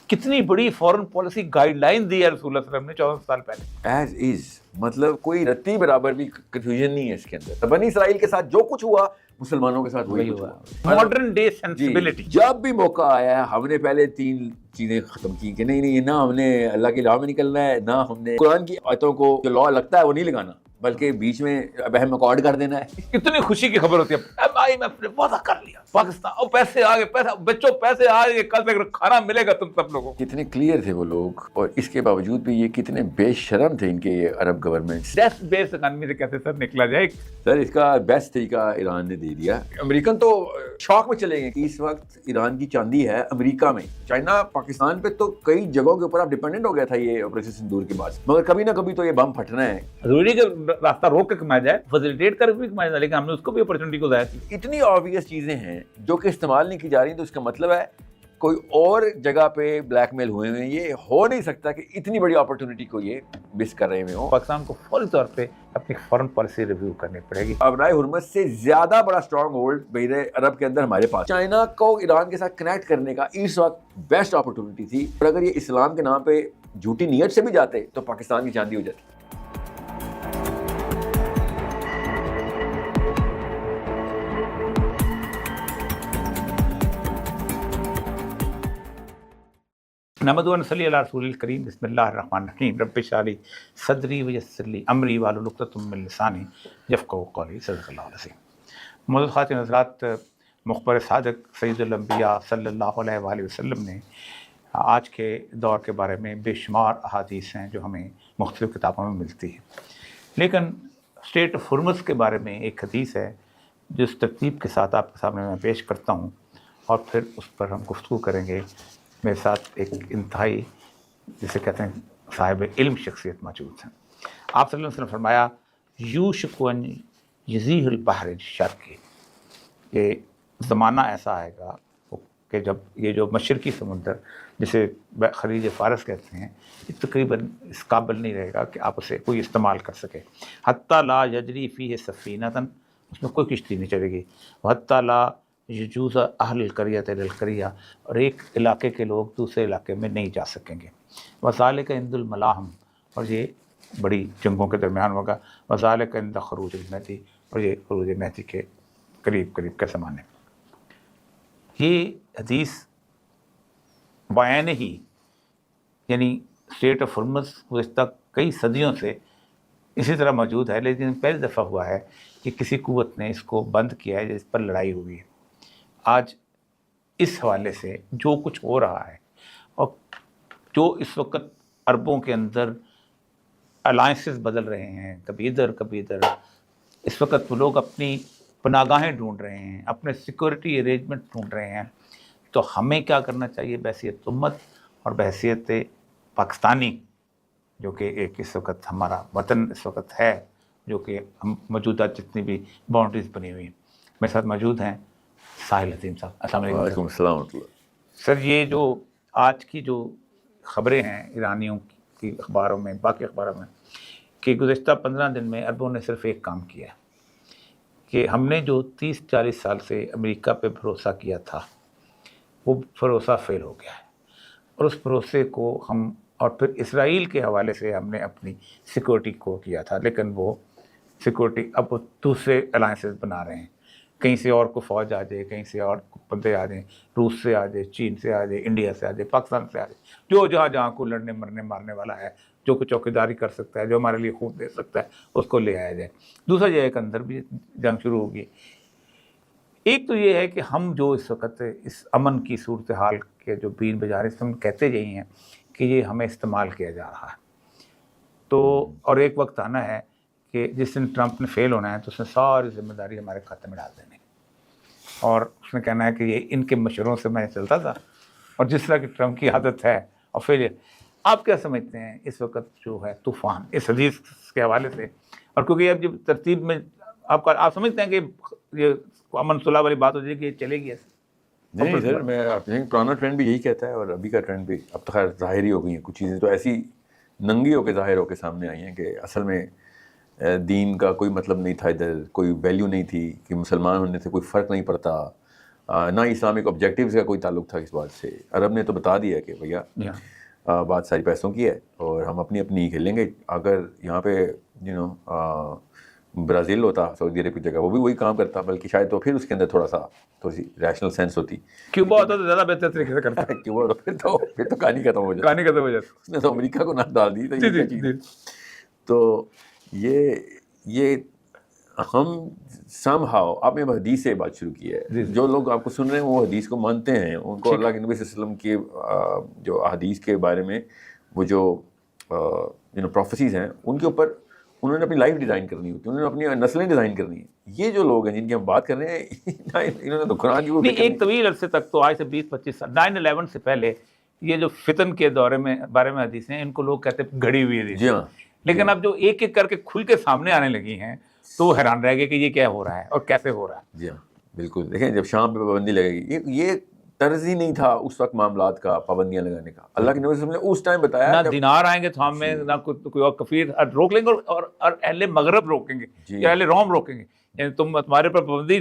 کتنی بڑی foreign policy guide line دی ہے رسول اللہ صلی اللہ علیہ وسلم نے 14 سال پہلے. ایز از، مطلب کوئی رتی برابر بھی کنفیوژن نہیں ہے اس کے اندر. بنی اسرائیل کے ساتھ جو کچھ ہوا مسلمانوں کے ساتھ وہی کچھ ہوا. Modern day sensibility. جب بھی موقع آیا ہے ہم نے پہلے 3 چیزیں ختم کی کہ نہیں نہ ہم نے اللہ کی راہ میں نکلنا ہے، نہ ہم نے قرآن کی آیتوں کو جو لا لگتا ہے وہ نہیں لگانا، بلکہ بیچ میں اہم ایکارڈ کر دینا ہے. کتنی خوشی کی خبر ہوتی ہے، بھائی میں نے وعدہ کر لیا پاکستان، اور پیسے آ گئے، پیسہ بچوں پیسے آ گئے، کل تک کھانا ملے گا تم سب لوگوں کو. کتنے کلیئر تھے وہ لوگ، اور اس کے باوجود بھی یہ کتنے بے شرم تھے ان کے یہ عرب گورنمنٹس. ڈیسک بیس اکانومی سے کیسے سر نکلا جائے. سر اس کا بیسٹ طریقہ ایران نے دے دیا. امریکن تو شوق میں چلے گئے کہ اس وقت ایران کی چاندی ہے امریکہ میں. چائنا پاکستان پہ تو کئی جگہوں کے اوپر اب ڈیپینڈنٹ ہو گیا تھا یہ آپریشن سندور کے بعد، مگر کبھی نہ کبھی تو یہ بم پھٹنا ہے. ضروری کہ راستہ روک کے کمایا جائے، فیسیلیٹیٹ کر بھی کمایا جائے، لیکن ہم نے اس کو بھی اپرچونٹی کو ضائع کی. اتنی آبویس چیزیں ہیں جو کہ استعمال نہیں کی جا رہی، تو اس کا مطلب ہے کوئی اور جگہ پہ بلیک میل ہوئے ہیں. یہ ہو نہیں سکتا کہ اتنی بڑی اپرچونٹی کو یہ مس کر رہے ہوں. پاکستان کو فوری طور پہ اپنی فورن پالیسی ریویو کرنی پڑے گی. ابنائے حرمت سے زیادہ بڑا اسٹرانگ ہولڈ بحیر عرب کے اندر ہمارے پاس. چائنا کو ایران کے ساتھ کنیکٹ کرنے کا اس وقت بیسٹ اپرچونٹی تھی، اور اگر یہ اسلام کے نام پہ جھوٹی نیت سے بھی جاتے تو پاکستان کی چاندی ہو جاتی. نحمدہ و نصلی علی رسول الکریم. بسم اللہ الرحمن الرحیم. رب اشرح لی صدری ویسر لی امری واحلل عقدۃ من لسانی یفقہوا قولی. صدق اللہ العظیم. معزز خواتین حضرات، مخبر صادق سید الانبیاء صلی اللہ علیہ وآلہ وسلم نے آج کے دور کے بارے میں بے شمار احادیث ہیں جو ہمیں مختلف کتابوں میں ملتی ہیں، لیکن اسٹیٹ آف ہرمز کے بارے میں ایک حدیث ہے جو اس ترتیب کے ساتھ آپ کے سامنے میں پیش کرتا ہوں، اور پھر اس پر ہم گفتگو کریں گے. میرے ساتھ ایک انتہائی جسے کہتے ہیں صاحب علم شخصیت موجود ہیں. آپ صلی اللہ علیہ وسلم فرمایا یوشک ان یزیح البحر الشرقی، یہ زمانہ ایسا آئے گا کہ جب یہ جو مشرقی سمندر جسے خلیج فارس کہتے ہیں، یہ تقریباً اس قابل نہیں رہے گا کہ آپ اسے کوئی استعمال کر سکے. حتیٰ لا یجری فیہ سفینۃ، اس میں کوئی کشتی نہیں چلے گی. حتیٰ لا یجوز اہل القریۃ الی القریہ، اور ایک علاقے کے لوگ دوسرے علاقے میں نہیں جا سکیں گے. وذالک عند الملاحم، اور یہ بڑی جنگوں کے درمیان ہوگا. وذالک عند خروج المہدی، اور یہ خروج مہدی کے قریب کے زمانے. یہ حدیث بیان ہی یعنی اسٹیٹ آف ہرمز گزشتہ کئی صدیوں سے اسی طرح موجود ہے، لیکن پہلی دفعہ ہوا ہے کہ کسی قوت نے اس کو بند کیا ہے، جس پر لڑائی ہوئی ہے. آج اس حوالے سے جو کچھ ہو رہا ہے، اور جو اس وقت عربوں کے اندر الائنسز بدل رہے ہیں، کبھی ادھر کبھی ادھر، اس وقت وہ لوگ اپنی پناہ گاہیں ڈھونڈ رہے ہیں، اپنے سیکورٹی ارینجمنٹ ڈھونڈ رہے ہیں. تو ہمیں کیا کرنا چاہیے بحیثیت امت اور بحیثیت پاکستانی، جو کہ ایک اس وقت ہمارا وطن اس وقت ہے، جو کہ ہم موجودہ جتنی بھی باؤنڈریز بنی ہوئی ہیں. میرے ساتھ موجود ہیں ساحل عظیم صاحب. السلام علیکم. وعلیکم السلام ورحمۃ اللہ. سر، یہ جو آج کی جو خبریں ہیں ایرانیوں کی اخباروں میں، باقی اخباروں میں، کہ گزشتہ 15 دن میں عربوں نے صرف ایک کام کیا کہ ہم نے جو 30-40 سال سے امریکہ پہ بھروسہ کیا تھا وہ بھروسہ فیل ہو گیا ہے، اور اس بھروسے کو ہم، اور پھر اسرائیل کے حوالے سے ہم نے اپنی سیکورٹی کو کیا تھا، لیکن وہ سیکورٹی اب وہ دوسرے الائنسز بنا رہے ہیں. کہیں سے اور کو فوج آ جائے، کہیں سے اور بندے آ جائیں، روس سے آ جائے، چین سے آ جائے، انڈیا سے آ جائے، پاکستان سے آ جائے، جو جہاں کو لڑنے مرنے مارنے والا ہے، جو کچھ چوکیداری کر سکتا ہے، جو ہمارے لیے خون دے سکتا ہے، اس کو لے آیا جائے. دوسرا یہ ہے کہ اندر بھی جنگ شروع ہوگی. ایک تو یہ ہے کہ ہم جو اس وقت اس امن کی صورتحال کے جو بین بجا رہے ہیں، ہم کہتے یہی ہیں کہ یہ ہمیں استعمال کیا جا رہا ہے. تو اور ایک وقت آنا ہے کہ جس دن ٹرمپ نے فیل ہونا ہے تو اس نے ساری ذمہ داری ہمارے کھاتے میں ڈال دینی، اور اس نے کہنا ہے کہ یہ ان کے مشوروں سے میں چلتا تھا، اور جس طرح کی ٹرمپ کی عادت ہے اور فیلئر. آپ کیا سمجھتے ہیں اس وقت جو ہے طوفان اس حدیث کے حوالے سے؟ اور کیونکہ اب جب ترتیب میں آپ سمجھتے ہیں کہ یہ امن صلح والی بات ہو جائے کہ یہ چلے گی ایسے؟ نہیں سر، میں پرانا ٹرینڈ بھی یہی کہتا ہے، اور ابھی کا ٹرینڈ بھی اب تو خیر ظاہر ہی ہو گئی ہیں. کچھ چیزیں تو ایسی ننگی ہو کے ظاہر ہو کے سامنے آئی ہیں کہ اصل میں دین کا کوئی مطلب نہیں تھا، ادھر کوئی ویلیو نہیں تھی، کہ مسلمان ہونے سے کوئی فرق نہیں پڑتا، نہ اسلامک آبجیکٹیوز کا کوئی تعلق تھا اس بات سے. عرب نے تو بتا دیا کہ بھیا بات ساری پیسوں کی ہے اور ہم اپنی اپنی کھیلیں گے. اگر یہاں پہ برازیل ہوتا سعودی عرب کی جگہ, وہ بھی وہی کام کرتا, بلکہ شاید تو پھر اس کے اندر تھوڑی سی ریشنل سینس ہوتی. کیوبا ہوتا تو زیادہ بہتر طریقے سے کرتا. کیوبا پھر تو کہانی ختم ہو جاتی. اس نے تو امریکہ کو نہ ڈال دی. تو یہ ہم سم ہاؤ, آپ نے حدیث سے بات شروع کی ہے. جو لوگ آپ کو سن رہے ہیں وہ حدیث کو مانتے ہیں, ان کو اللہ کے نبی صلی اللہ علیہ وسلم کے جو احادیث کے بارے میں وہ جو پروفیسیز ہیں ان کے اوپر انہوں نے اپنی لائف ڈیزائن کرنی ہوتی ہے, انہوں نے اپنی نسلیں ڈیزائن کرنی ہیں. یہ جو لوگ ہیں جن کی ہم بات کر رہے ہیں انہوں نے تو قرآن کی ایک طویل عرصے تک, تو آج سے 20-25 سال 9/11 سے پہلے یہ جو فتن کے دورے میں بارے میں حدیث ہیں, ان کو لوگ کہتے ہیں گھڑی ہوئی حدیث. جی ہاں. لیکن اب جو ایک ایک کر کے کھل کے سامنے آنے لگی ہیں تو حیران رہ گئے کہ یہ کیا ہو رہا ہے اور کیسے ہو رہا ہے. جی ہاں بالکل. دیکھیں جب شام پہ پابندی لگے گی, یہ طرز ہی نہیں تھا اس وقت معاملات کا, پابندیاں لگانے کا. اللہ کے نبی صلی اللہ علیہ وسلم نے اس ٹائم بتایا نہ دینار آئیں گے تو ہمیں, نہ کوئی اور کفیر روک لیں گے, اور اہل مغرب روکیں گے یا اہل روم روکیں گے. یعنی تمہارے پر پابندی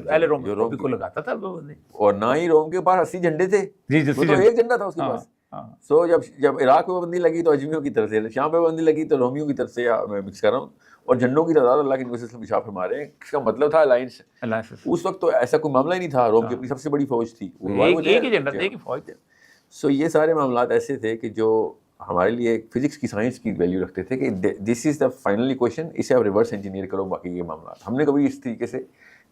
اہل روم کو لگاتا تھا پابندی, اور نہ ہی روم کے پاس 80 جھنڈے تھے. وہ تو ایک جھنڈا تھا اس کے پاس. سو جب عراق پہ پابندی لگی تو اجمیوں کی طرف سے, شام پہ پابندی لگی تو رومیوں کی طرف سے, میں مکس کر رہا ہوں, اور جھنڈوں کی تعداد اللہ کے نبی صلی اللہ علیہ وسلم اشاع فرما رہے ہیں. اس کا مطلب تھا الائنس. اس وقت تو ایسا کوئی معاملہ ہی نہیں تھا. روم کی اپنی سب سے بڑی فوج تھی, ایک ہی جھنڈا تھا, ایک ہی فوج تھی. سو یہ سارے معاملات ایسے تھے کہ جو ہمارے لیے فزکس کی سائنس کی ویلیو رکھتے تھے کہ دس از دا فائنل ایکویشن, اسے آپ ریورس انجینئر کرو باقی یہ معاملات. ہم نے کبھی اس طریقے سے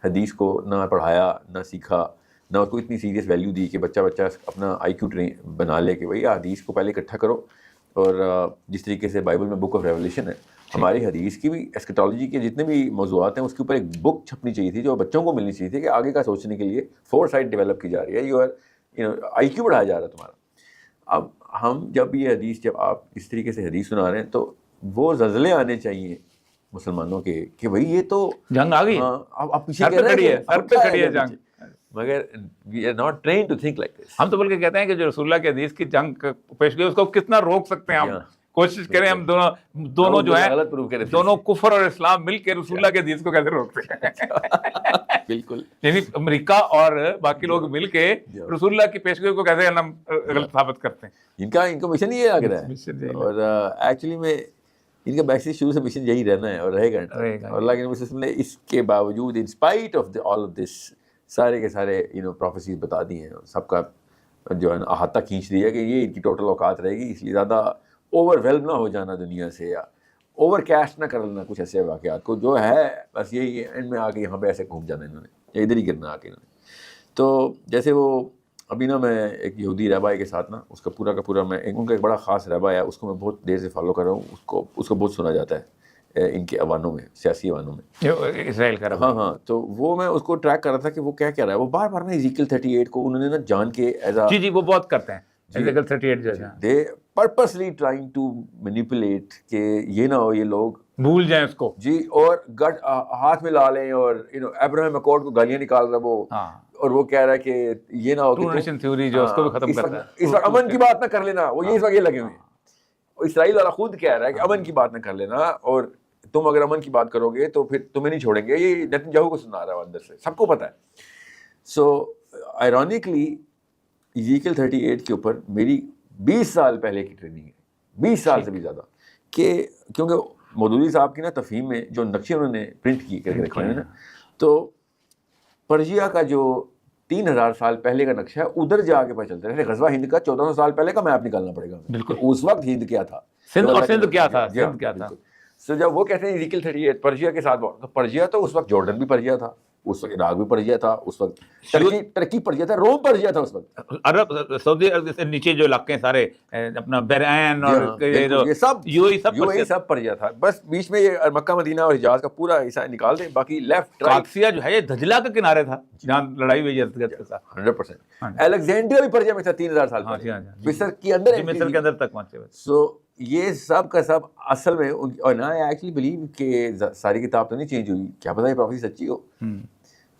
حدیث کو نہ پڑھایا, نہ سیکھا, نہ اس کو اتنی سیریس ویلیو دی کہ بچہ اپنا آئی کیو ٹرین بنا لے کہ بھائی حدیث کو پہلے اکٹھا کرو. اور جس طریقے سے بائبل میں بک آف ریولیشن ہے, ہماری حدیث کی بھی ایسکیٹالوجی کے جتنے بھی موضوعات ہیں اس کے اوپر ایک بک چھپنی چاہیے تھی جو بچوں کو ملنی چاہیے تھی کہ آگے کا سوچنے کے لیے فور سائٹ ڈیولپ کی جا رہی ہے, آئی کیو بڑھایا جا رہا ہے تمہارا. اب ہم جب یہ حدیث, جب آپ اس طریقے سے حدیث سنا رہے ہیں تو وہ زلزلے آنے چاہیے مسلمانوں کے کہ بھائی یہ تو جنگ آ گئی, آپ پیچھے کہہ رہے ہیں سر پہ کھڑی ہے جنگ, مگر we are not trained to think like this. ہم تو بلکہ کہتے ہیں کہ جو رسول اللہ کے حدیث کی جنگ پیش گئی اس کو کتنا روک سکتے ہیں ہم. کوشش کریں ہم دونوں جو ہیں, دونوں کفر اور اسلام مل کے رسول اللہ کے حدیث کو کیسے روکتے ہیں. بالکل. یعنی امریکہ اور باقی لوگ مل کے رسول اللہ کی پیشگوئی کو کیسے ہم غلط ثابت کرتے ہیں. ان کا مشن یہ لگ رہا ہے, اور ایکچولی میں ان کا بیسک شروع سے مشن یہی رہنا ہے اور رہے گا. اور اللہ کے نبی صلی اللہ علیہ وسلم نے اس کے باوجود in spite of all of this سارے کے سارے پروفیسیز بتا دی ہیں, اور سب کا جو ہے نا احاطہ کھینچ دیا کہ یہ ان کی ٹوٹل اوقات رہے گی. اس لیے زیادہ اوور ویلم نہ ہو جانا دنیا سے, یا اوور کیسٹ نہ کر لینا کچھ ایسے واقعات کو جو ہے بس یہی اینڈ میں آ کے یہاں پہ ایسے گھوم جانا انہوں نے, یا ادھر ہی گرنا آ کے انہوں نے. تو جیسے وہ ابھی نا میں ایک یہودی رہبائی کے ساتھ نا اس کا پورا میں ان کا ایک بڑا خاص رہبا ہے, اس کو میں بہت دیر سے فالو کر رہا ہوں. اس کو بہت سنا جاتا ہے ان کے ایوانوں میں, سیاسی ایوانوں میں, اسرائیل کا. ہاں. تو وہ میں اس کو ٹریک کر رہا تھا کہ وہ کیا کہہ رہا ہے. وہ بار نا ایزیکل 38 کو انہوں نے نا جان کے جی وہ بہات کرتے ہیں. ایزیکل 38 جو ہے دے پرپسلی ٹرائنگ ٹو مینیپولیٹ کہ یہ نہ ہو یہ لوگ بھول جائیں اس کو جی, اور گٹ ہاتھ میں لا لیں, اور ابراہیم اکارڈ کو گالیاں نکال رہا وہ, اور وہ کہہ رہا ہے کہ یہ نہ ہو ٹرو نیشن تھیوری جو اس کو بھی ختم کرتا ہے. اس وقت امن کی بات نہ کر لینا, وہ یہ اس وقت یہ لگے ہوئے ہیں. اسرائیل والا خود کہہ رہا ہے کہ امن کی بات نہ کر لینا, اور تم اگر امن کی بات کرو گے تو پھر تمہیں نہیں چھوڑیں گے. یہ نیتنیاہو کو سنا رہا ہے اندر سے, سب کو پتہ ہے. سو آئرونکلی ایزیکل 38 کے اوپر میری 20 سال پہلے کی ٹریننگ ہے, 20 سال سے بھی زیادہ, کہ کیونکہ مودودی صاحب کی نا تفہیم میں جو نقشے انہوں نے پرنٹ کی کر کے رکھے ہیں نا, تو پرشیا کا جو 3000 سال پہلے کا نقشہ ہے ادھر جا کے پتہ چلتا ہے. غزوہ ہند کا 1400 سال پہلے کا میپ نکالنا پڑے گا. بالکل اس وقت ہند کیا تھا, سندھ کیا تھا. سو جب وہ کہتے ہیں ایزیکل 38 پرشیا کے ساتھ, تو پرشیا تو اس وقت جارڈن بھی پرشیا تھا, اس وقت عراق بھی پرشیا تھا, اس وقت ترکی پرشیا تھا, روم پرشیا تھا اس وقت. عرب سعودی عرب سے نیچے جو علاقے ہیں سارے اپنا بحرین اور یہ سب یو اے سب پرشیا تھا. بس بیچ میں یہ مکہ مدینہ اور حجاز کا پورا حصہ نکال دیں, باقی لیفٹ قادسیہ جو ہے یہ دجلہ کے کنارے تھا جہاں لڑائی ہوئی ہے 100%. الیگزینڈریا بھی پرشیا میں تھا 3000 سال پہلے, مصر کے اندر تک پہنچے. سو یہ سب کا سب اصل میں, اور نا ایکچولی بلیو کہ ساری کتاب تو نہیں چینج ہوئی, کیا پتہ یہ پروفیسی سچی ہو.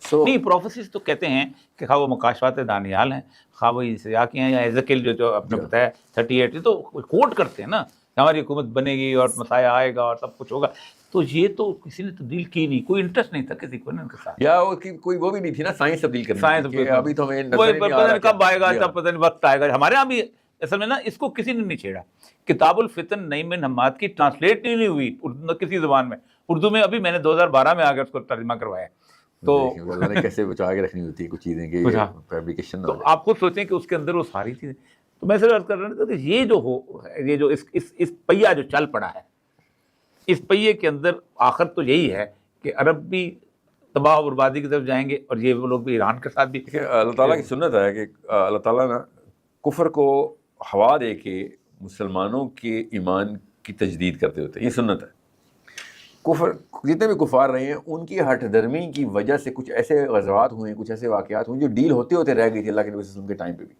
نہیں پروفیسیز تو کہتے ہیں کہ خواہ وہ مکاشفات دانیال ہیں, خواہ وہ عیسیٰ کی ہیں, یا ایزیکیل جو آپ نے بتایا 38, تو کوٹ کرتے ہیں نا ہماری حکومت بنے گی اور مسایہ آئے گا اور سب کچھ ہوگا. تو یہ تو کسی نے تبدیل کی نہیں, کوئی انٹرسٹ نہیں تھا کسی کو ان کے ساتھ, یا کوئی وہ بھی نہیں تھی نا سائنس تبدیل کرنے سائنس کی, کہ ابھی تو ہمیں نظر وہی نہیں آ پتہ رہا نہیں کب آئے گا, تب پتہ نہیں وقت آئے گا. ہمارے یہاں بھی اصل میں نا اس کو کسی نے نہیں چھیڑا. کتاب الفتن نعیم حماد کی ٹرانسلیٹ نہیں ہوئی کسی زبان میں, اردو میں ابھی میں نے 2012 میں آ کے اس کو ترجمہ کروایا. تو اللہ نے کیسے بچا کے رکھنی ہوتی ہے کچھ چیزیں کہ فیبریکیشن نہ ہو. آپ خود سوچیں کہ اس کے اندر وہ ساری چیزیں. تو میں صرف عرض کر رہا تھا کہ یہ جو ہو, یہ جو اس پہیا جو چل پڑا ہے, اس پہیے کے اندر آخر تو یہی ہے کہ عرب بھی تباہ و بربادی کی طرف جائیں گے, اور یہ وہ لوگ بھی ایران کے ساتھ بھی. اللہ تعالیٰ کی سنت ہے کہ اللہ تعالیٰ نا کفر کو ہوا دے کے مسلمانوں کے ایمان کی تجدید کرتے ہوتے ہیں, یہ سنت ہے. کفر جتنے بھی کفار رہے ہیں ان کی ہٹ درمی کی وجہ سے کچھ ایسے غزوات ہوئے ہیں, کچھ ایسے واقعات ہوئے جو ڈیل ہوتے ہوتے رہ گئی تھی اللہ کے نبی صلی اللہ علیہ وسلم کے ٹائم پہ بھی.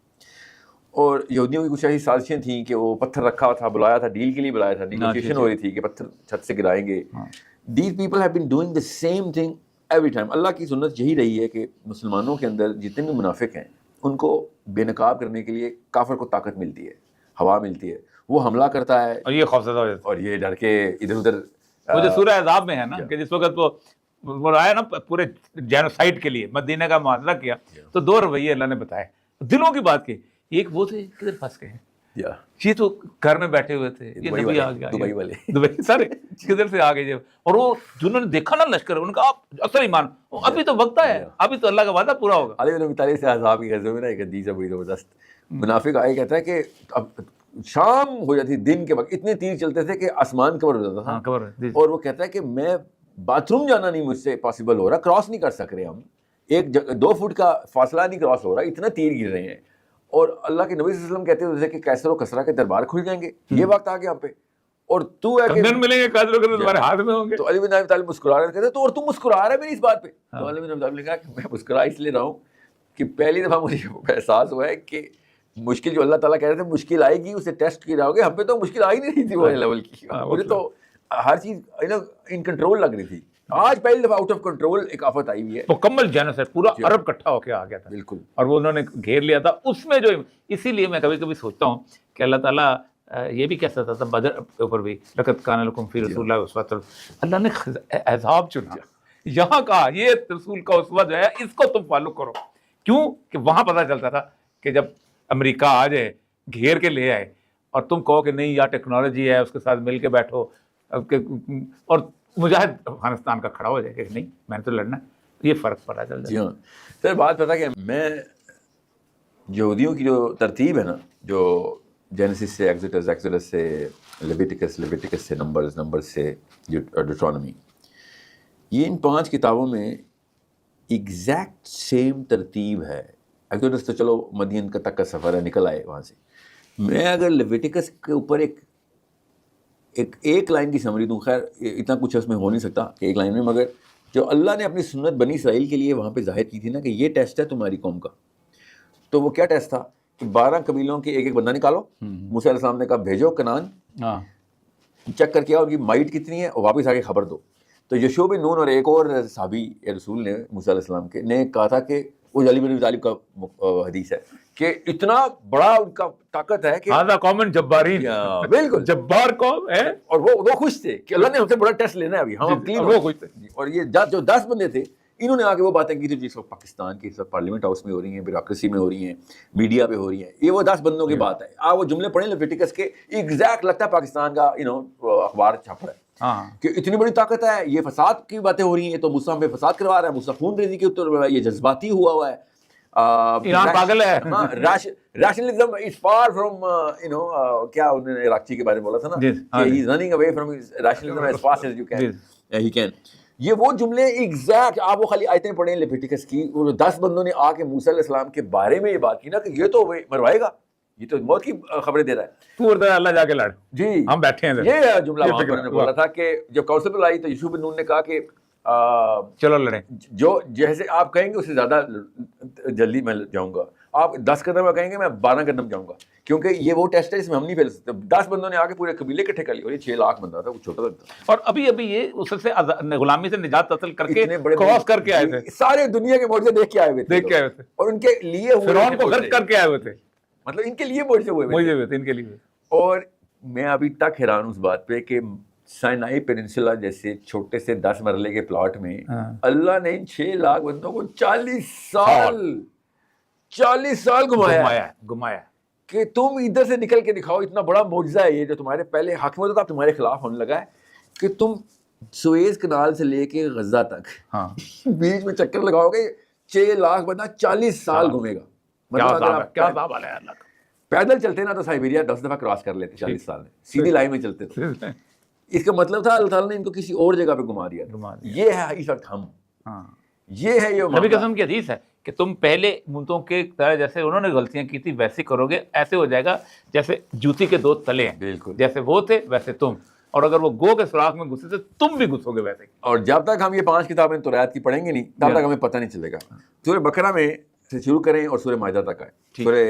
اور یہودیوں کی کچھ ایسی سازشیں تھیں کہ وہ پتھر رکھا تھا, بلایا تھا, ڈیل کے لیے بلایا تھا, نیگوشیشن ہو رہی تھی کہ پتھر چھت سے گرائیں گے. These people have been doing the same thing every time. اللہ کی سنت یہی رہی ہے کہ مسلمانوں کے اندر جتنے بھی منافق ہیں ان کو بے نقاب کرنے کے لیے کافر کو طاقت ملتی ہے, ہوا ملتی ہے, وہ حملہ کرتا ہے اور یہ خوفزدہ ہو جاتا ہے. اور یہ ڈر کے ادھر ادھر. وہ جو سورہ احزاب میں ہے نا کہ جس وقت وہ آیا نا پورے جینوسائیڈ کے لیے مدینہ کا محاصرہ کیا, تو 2 رویے اللہ نے بتائے, دلوں کی بات کی. ایک وہ تھے کدھر پھنس گئے ہیں, یہ تو گھر میں بیٹھے ہوئے تھے, یہ نبی آ گیا, دبئی والے دبئی سارے کدھر سے آ گئے جب, اور وہ جنہوں نے دیکھا نا لشکر, ان کا آپ اکثر ایمان, ابھی تو وقت ہے, ابھی تو اللہ کا وعدہ پورا ہوگا. علی بن ابی طالب سے احزاب کی غزوہ میں نا ایک حدیث ہے بڑی زبردست. منافق آئے کہتا ہے کہ اب شام ہو جاتی, دن کے وقت اتنے تیر چلتے تھے کہ آسمان کور ہو جاتا تھا, اور وہ کہتا ہے کہ میں باتھ روم جانا نہیں مجھ سے پاسبل ہو رہا, کراس نہیں کر سک رہے ہم, 2 فٹ کا فاصلہ نہیں کراس ہو رہا, اتنا تیر گر رہے ہیں. اور اللہ کے نبی صلی اللہ علیہ وسلم کہتے تھے کہ کیسر و کسرا کے دربار کھل جائیں گے, یہ وقت آ گیا ہم پہ, اور تو ہے کہ ملیں گے کیسر و کسرا تمہارے ہاتھ میں ہوں گے. تو علی بن ابی طالب مسکرا رہے کہتے تو اور تم مسکرا رہا ہے میری اس بات پہ. تو علی بن ابی طالب نے کہا کہ میں مسکرا اس لیے رہا ہوں کہ پہلی دفعہ مجھے احساس ہوا ہے کہ مشکل جو اللہ تعالیٰ کہہ رہے تھے مشکل آئے گی, اسے ٹیسٹ کی جاؤ گے, ہم پہ تو مشکل آ ہی نہیں رہی تھی وہ لیول کی, مجھے تو ہر چیز ان کنٹرول لگ رہی تھی. آج پہلی دفعہ آؤٹ آف کنٹرول ایک آفت آئی ہوئی ہے, مکمل جینوسائیڈ, پورا عرب اکٹھا ہو کے آ گیا تھا. بالکل, اور وہ انہوں نے گھیر لیا تھا اس میں جو, اسی لیے میں کبھی کبھی سوچتا ہوں کہ اللہ تعالیٰ یہ بھی کہہ سکتا تھا بدر کے اوپر بھی, لقد کان لکم فی رسول اللہ اسوۃ, اللہ نے احزاب چنا, یہاں کہا یہ رسول کا اسوہ جو ہے اس کو تم فالو کرو. کیوں کہ وہاں پتہ چلتا تھا کہ جب امریکہ آ جائے گھیر کے لے آئے اور تم کہو کہ نہیں یا ٹیکنالوجی ہے اس کے ساتھ مل کے بیٹھو, اور مجاہد افغانستان کا کھڑا ہو جائے کہ نہیں میں نے تو لڑنا ہے, یہ فرق پڑا چل جی ہاں سر. بات پتا کہ میں یہودیوں کی جو ترتیب ہے نا, جو جینیسس سے ایکسوڈس سے لیویٹکس سے نمبرز سے ڈیوٹرانومی, یہ ان 5 کتابوں میں ایگزیکٹ سیم ترتیب ہے. ایکسوڈس تو چلو مدین کا تک کا سفر ہے, نکل آئے وہاں سے. میں اگر لیویٹکس کے اوپر ایک لائن کی سمری دوں, خیر اتنا کچھ اس میں ہو نہیں سکتا کہ ایک لائن میں, مگر جو اللہ نے اپنی سنت بنی اسرائیل کے لیے وہاں پہ ظاہر کی تھی نا کہ یہ ٹیسٹ ہے تمہاری قوم کا, تو وہ کیا ٹیسٹ تھا کہ 12 قبیلوں کے ایک بندہ نکالو. موسیٰ علیہ السلام نے کہا بھیجو کنعان, چیک کر کے ان کی مائٹ کتنی ہے اور واپس آ کے خبر دو. تو یشوع بن نون اور ایک اور صحابی رسول نے موسیٰ علیہ السلام کے نے کہا تھا کہ وہ علی بن ابی طالب کا حدیث ہے کہ اتنا بڑا ان کا طاقت ہے کہ ہذا قوم جبارین, بالکل جبار قوم ہے, اور وہ خوش تھے کہ اللہ نے ہم سے بڑا ٹیسٹ لینا ہے ابھی, ہم کلین وہ خوش تھے. اور یہ جو 10 بندے تھے انہوں نے آگے وہ باتیں کی تھی جس وقت پاکستان کی سب پارلیمنٹ ہاؤس میں ہو رہی ہیں, بیوروکریسی میں ہو رہی ہیں, میڈیا پہ ہو رہی ہیں, یہ وہ 10 بندوں کی بات ہے. آپ وہ جملے پڑھیں لیویٹکس کے, ایگزیکٹ لگتا ہے پاکستان کا اخبار چھاپ رہا ہے کہ اتنی بڑی طاقت ہے, یہ فساد کی باتیں ہو رہی ہیں, تو موسیٰ پہ فساد کروا رہا ہے, موسیٰ خون ریزی کے اوپر, یہ جذباتی ہوا ہے, ایران پاگل ہے. ریشنلزم از فار فرام کیا انہوں نے عراقچی کے بارے میں بولا تھا نا کہ he is running away from rationalism as fast as you can he can. یہ وہ جملے ایگزیکٹ, آپ وہ خالی آیتیں پڑھیں لیویٹکس کی, وہ 10 بندوں نے آ کے موسیٰ علیہ السلام کے بارے میں یہ بات کی نا کہ یہ تو مروائے گا, یہ تو موت کی خبریں دے رہا ہے, تو اور اللہ جا کے لڑ, جی ہم بیٹھے ہیں. یہ جملہ وہاں پر انہوں نے بولا تھا کہ جب کونسل پر آئی تو یشوع بن نون نے کہا کہ چلو لڑیں, جو جیسے آپ کہیں گے اس سے زیادہ جلدی میں جاؤں گا, آپ 10 قدم کہیں گے میں 12 قدم جاؤں گا, کیونکہ یہ وہ ٹیسٹ ہے اس میں ہم نہیں پھیل سکتے. 10 بندوں نے آ کے پورے قبیلے اکٹھے کر لیے, اور یہ 6 لاکھ بندہ تھا, وہ چھوٹا تھا. اور ابھی یہ اس سے غلامی سے نجات حاصل کر کے کراس کر کے آئے تھے, سارے دنیا کے معجزے دیکھ کے آئے ہوئے تھے, اور ان کے لیے فرعون کو غرق کر کے آئے ہوئے تھے, مطلب ان کے لیے معجزے ہوئے تھے ان کے لیے. اور میں ابھی تک حیران ہوں اس بات پہ کہ سائنائی پیننسولا جیسے چھوٹے سے 10 مرلے کے پلاٹ میں اللہ نے ان 6 لاکھ بندوں کو 40 سال گھمایا کہ تم ادھر سے نکل کے دکھاؤ. اتنا بڑا معجزہ ہے یہ جو تمہارے پہلے حق میں تھا تمہارے خلاف ہونے لگا ہے کہ تم سویز کنال سے لے کے غزہ تک بیچ میں چکر لگاؤ گے. 6 لاکھ بندہ 40 سال گھومے گا. کیا عذاب ہے اللہ کا. پیدل چلتے نا تو سائبیریا 10 دفعہ کراس کر لیتے 40 سال میں, سیدھی لائن میں چلتے تھے. اس کا مطلب تھا اللہ تعالیٰ نے ان کو کسی اور جگہ پہ گھما دیا. یہ ہے اس وقت ہم, یہ ہے یہ نبی قسم کی حدیث ہے کہ تم پہلے ملکوں کے طرح جیسے انہوں نے غلطیاں کی تھی ویسے کرو گے, ایسے ہو جائے گا جیسے جوتی کے 2 تلے ہیں. بالکل جیسے وہ تھے ویسے تم, اور اگر وہ گو کے سوراخ میں گھسے تھے تم بھی گھسو گے ویسے. اور جب تک ہم یہ 5 کتابیں توریت کی پڑھیں گے نہیں تب تک ہمیں پتہ نہیں چلے گا. سورہ بقرہ میں سے شروع کریں اور سورہ مائدہ تک آئے, سورہ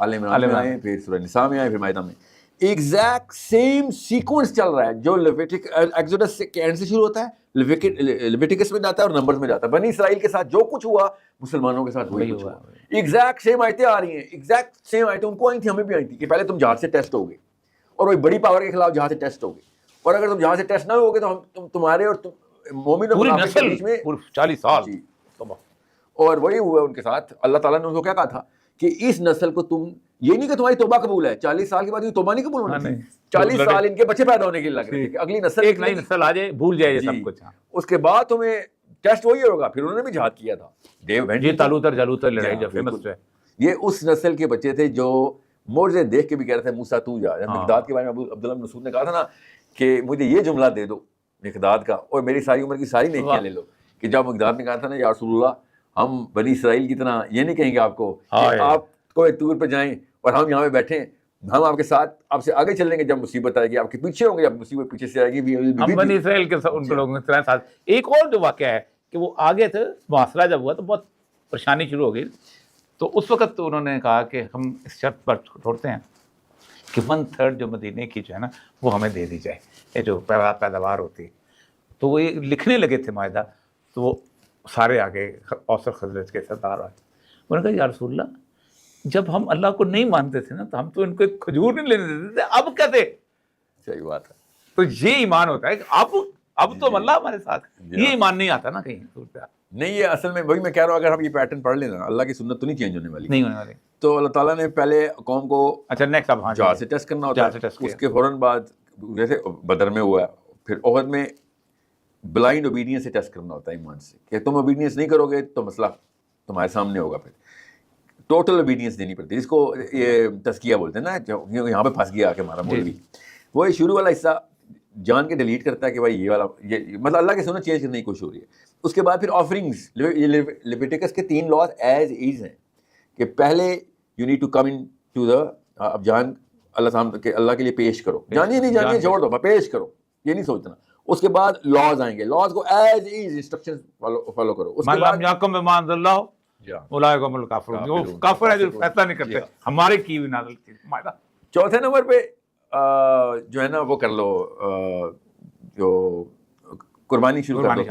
آل عمران میں آئے, پھر سورہ نساء میں آئے, پھر مائدہ میں. ایگزیکٹ سیم سیکوینس چل رہا ہے جو ایکسوڈس کے اینڈ سے شروع ہوتا ہے, لیویٹکس میں جاتا ہے اور نمبرز میں جاتا ہے. بنی اسرائیل کے ساتھ جو کچھ ہوا مسلمانوں کے ساتھ وہی ہوا. ایگزیکٹ سیم آیتیں آ رہی ہیں, ایگزیکٹ سیم آیتیں ان کو آئی تھیں, ہمیں بھی آئی تھیں کہ پہلے تم جہاد سے ٹیسٹ ہوگے اور وہی بڑی پاور کے خلاف جہاد سے ٹیسٹ ہوگے, اور اگر تم جہاں سے ٹیسٹ نہ ہوگے تو ہم تمہارے اور مومن اور منافق کے بیچ میں 40 سال. اور وہی ہوا ان کے ساتھ. اللہ تعالیٰ نے ان کو کیا کہا تھا کہ اس نسل کو تم, یہ نہیں کہ تمہاری توبہ قبول ہے, 40 سال کے بعد یہ توبہ نہیں قبول ہونا, 40 سال ان کے بچے پیدا ہونے کے لیے لگ رہے تھے کہ اگلی نسل, ایک نئی نسل آ جائے بھول جائے یہ سب کچھ. اس کے بعد تمہیں ٹیسٹ وہی ہوگا. پھر انہوں نے بھی جہاد کیا تھا, یہ تالوتر جالوتر لڑائی جو فیمس ہے, یہ اس نسل کے بچے تھے جو معجزے دیکھ کے بھی کہہ رہے تھے موسیٰ تو جا. مقداد کے بارے میں عبداللہ بن مسعود نے کہا تھا نا کہ مجھے یہ جملہ دے دو مقداد کا اور میری ساری عمر کی ساری نیکیاں لے لو. کہ جب مقداد نے کہا تھا نا یا رسول اللہ ہم بنی اسرائیل کی طرح یہ نہیں کہیں گے آپ کو کہ آپ کو ایک ٹور پہ جائیں اور ہم یہاں پہ بیٹھیں, ہم آپ کے ساتھ آپ سے آگے چلیں گے, جب مصیبت آئے گی آپ کے پیچھے ہوں گے, جب مصیبت پیچھے سے آئے گی. ہم بنی اسرائیل کے ان کے لوگوں کے ساتھ. ایک اور جو واقعہ ہے کہ وہ آگے تھے, محاصرہ جب ہوا تو بہت پریشانی شروع ہو گئی, تو اس وقت انہوں نے کہا کہ ہم اس شرط پر چھوڑتے ہیں کہ 1/3 جو مدینے کی جو ہے نا وہ ہمیں دے دی جائے, یہ جو پیداوار ہوتی. تو وہ یہ لکھنے لگے تھے معاہدہ, تو وہ سارے آگے اوس اور خزرج کے سردار آئے. انہوں نے کہا یا رسول اللہ جب ہم اللہ کو نہیں مانتے تھے نا تو ہم تو ان کو ایک کھجور نہیں لینے دیتے تھے, اب کیا دے. صحیح بات ہے. تو یہ ایمان ہوتا ہے کہ اب تو اللہ ہمارے ساتھ, یہ ایمان نہیں آتا نا کہیں نہیں. یہ اصل میں وہی میں کہہ رہا ہوں, اگر ہم یہ پیٹرن پڑھ لیں نا, اللہ کی سنت تو نہیں چینج ہونے والی, نہیں ہونے والی. تو اللہ تعالیٰ نے پہلے قوم کو اچھا نیکسٹ اب جہاد سے ٹیسٹ کرنا ہوتا ہے, اس کے فوراً بعد جیسے بدر میں ہوا, پھر احد میں بلائنڈ اوبیڈینس سے ٹیسٹ کرنا ہوتا ہے ایمان سے, کہ تم اوبیڈینس نہیں کرو گے تو مسئلہ تمہارے سامنے ہوگا. پھر ٹوٹل اوبیڈینس دینی پڑتی ہے, جس کو یہ تزکیہ بولتے ہیں نا, یہاں پہ پھنس گیا کہ ہمارا مولوی, وہ شروع والا حصہ جان کے ڈیلیٹ کرتا ہے کہ بھائی یہ والا یہ مطلب اللہ کے سنت چینج کرنے کی کوشش ہو رہی ہے. اس کے بعد پھر آفرنگز, لیویٹکس کے 3 لاز ایز ایز ہیں کہ پہلے you need to come in to the, اب جان اللہ سامنے کہ اللہ کے لیے پیش کرو, جانیے نہیں جانیے چھوڑ دو, پیش کرو, یہ نہیں سوچنا. اس کے بعد لاز آئیں گے, لاز کو ایز ایز انسٹرکشن فالو کرو. اس کے بعد کافر ہے جو فیصلہ نہیں کرتے, ہمارے کی ہوئی نازل کی معاہدہ. چوتھے نمبر پہ جو ہے نا وہ کر لو, جو قربانی شروع کر دو,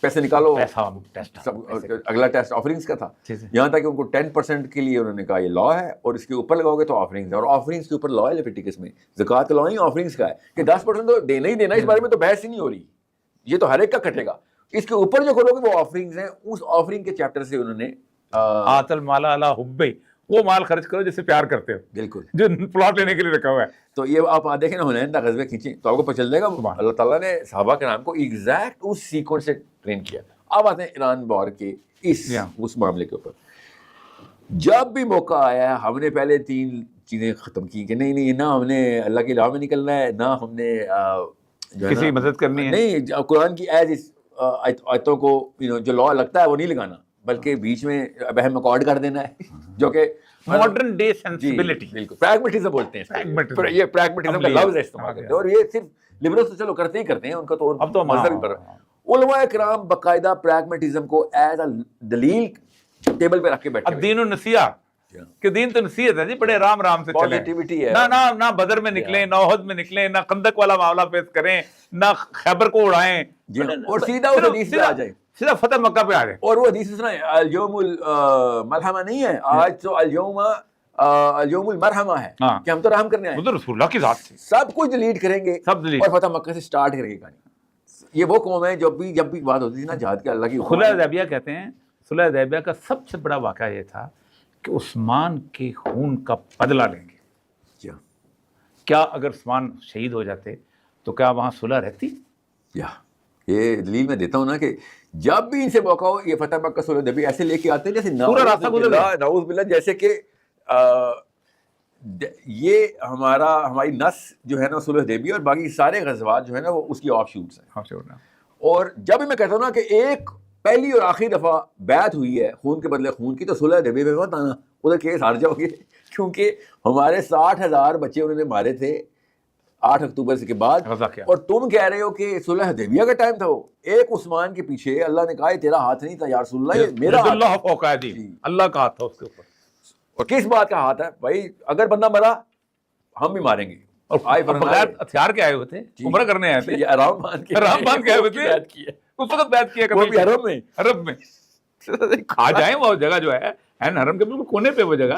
پیسے نکالو. اگلا ٹیسٹ آفرنگز کا تھا, یہاں تک کہ ان کو 10% کے لیے انہوں نے کہا یہ لا ہے, اور اس کے اوپر لگاؤ گے تو آفرنگز ہے, اور آفرنگز کے اوپر لا ہے لیویٹکس میں. زکوٰۃ کا لا نہیں آفرنگز کا ہے کہ 10% تو دینا ہی دینا, اس بارے میں تو بحث ہی نہیں ہو رہی, یہ تو ہر ایک کا کٹے گا. اس کے اوپر جو کرو گے وہ آفرنگز ہیں. اس آفرنگ کے چیپٹر سے انہوں نے آت المال علی حبہ, وہ مال خرچ کرو جس سے پیار کرتے ہو, بالکل جو پلاٹ لینے کے لیے رکھا ہوا ہے. تو یہ آپ دیکھیں نا حنین کا غزوہ کھینچیں تو آپ کو پتہ چل جائے گا اللہ تعالیٰ نے صحابہ کے نام کو ایگزیکٹ اس سیکوینس سے ٹرین کیا. اب آتے ہیں ایران وار کے اس معاملے کے اوپر. جب بھی موقع آیا ہم نے پہلے 3 چیزیں ختم کی کہ نہیں نہ ہم نے اللہ کی راہ میں نکلنا ہے, نہ ہم نے کسی مدد کرنی ہے, نہیں قرآن کی ایز آیتوں کو جو لا لگتا ہے وہ نہیں لگانا, بلکہ بیچ میں بہم اکارڈ کر دینا ہے, جو کہ ماڈرن ڈے سینسبلٹی, بالکل پریگمیٹزم بولتے ہیں. یہ پریگمیٹزم کا لفظ استعمال کرتے ہیں, اور یہ صرف لبرلز تو چلو کرتے ہی کرتے ہیں, ان کا تو اب تو مذہب پر. علماء کرام باقاعدہ پریگمیٹزم کو ایز اے دلیل ٹیبل پہ رکھ کے بیٹھے. اب دین النصیحہ کہ دین تو نصیحت ہے جی, بڑے آرام سے چلیں, نہ بدر میں نکلیں, نہ احد میں نکلیں, نہ خندق والا معاملہ پیش کریں, نہ خیبر کو اڑائیں, اور سیدھا اس حدیث پہ آ جائیں, سیدھا فتح مکہ پہ آ جائیں. اور وہ حدیث سنائیں الجوم الملحمہ نہیں ہے, آج تو الجوم یوم المرحمہ ہے ہاں، کہ ہم تو رحم کرنے آئے، وہ تو رسول اللہ کی ذات تھی، سب کچھ ڈیلیٹ کریں گے سب دلیل۔ اور فتح مکہ سے سٹارٹ کریں گے کہانی۔ یہ وہ قوم ہے جب بھی بات ہوتی تھی نا جہاد کے، اللہ کی صلح حدیبیہ کہتے ہیں، صلح حدیبیہ کا سب سے بڑا واقعہ یہ تھا کہ عثمان کے خون کا بدلہ لیں گے۔ یا کیا اگر عثمان شہید ہو جاتے تو کیا وہاں صلح رہتی؟ یہ دلیل میں دیتا ہوں نا کہ جب بھی ان سے موقع ہو یہ فتح مکہ صلح حدیبیہ ایسے لے کے آتے ہیں جیسے پورا راستہ گزر گیا۔ نعوذ باللہ، جیسے کہ یہ ہماری نس جو ہے نا صلح حدیبیہ اور باقی سارے غزوات جو ہے نا وہ اس کی آف شوٹس ہیں۔ اور جب بھی میں کہتا ہوں نا کہ ایک پہلی اور آخری دفعہ بیعت ہوئی ہے خون کے بدلے خون کی، تو صلح حدیبیہ میں مت آنا، ادھر کیس ہار جاؤ گے، کیونکہ ہمارے 60,000 بچے انہوں نے مارے تھے 8 اکتوبر سے کے بعد، اور تم کہہ رہے ہو کہ صلح حدیبیہ کا ٹائم تھا وہ۔ ایک عثمان کے پیچھے اللہ نے کہا یہ تیرا ہاتھ نہیں تھا یا رسول اللہ، یہ میرا ہاتھ، اللہ فوق ایدیہم، اللہ کا ہاتھ تھا اس کے اوپر۔ اور کس بات کا ہاتھ ہے بھائی؟ اگر بندہ مرا ہم بھی ماریں گے، اور بغیر ہتھیار کے آئے ہوئے تھے، عمرہ کرنے آئے تھے، یہ آرام باندھ کے آئے ہوئے تھے، اس وقت بیعت کیا، وہ بھی حرم میں، حرم میں کھا جائیں وہ جگہ جو ہے حرم کے بالکل کونے پہ وہ جگہ،